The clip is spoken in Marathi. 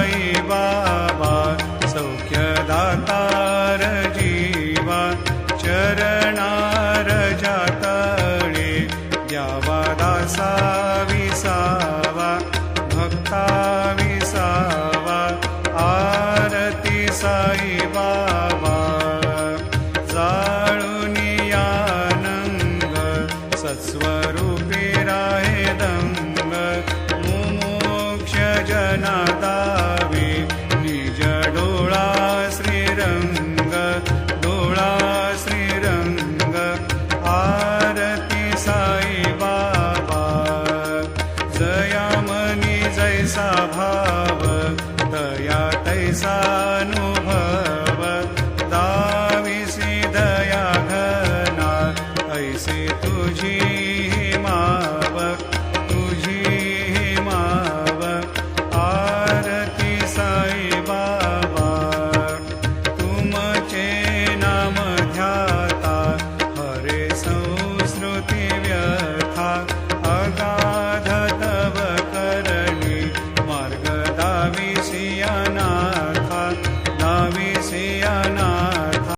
साई बाबा सौख्यदातार जीवा चरणार जातळे द्यावा दासा विसावा भक्ता विसावा आरती साई बाबा जाळूनी आनंद सत्स्वरूपी राहे दंग मुमोक्ष जना दावे निज डोळा श्रीरंग डोळा श्रीरंग आरती साई बाबा जया मनी जैसा भाव तया तैसा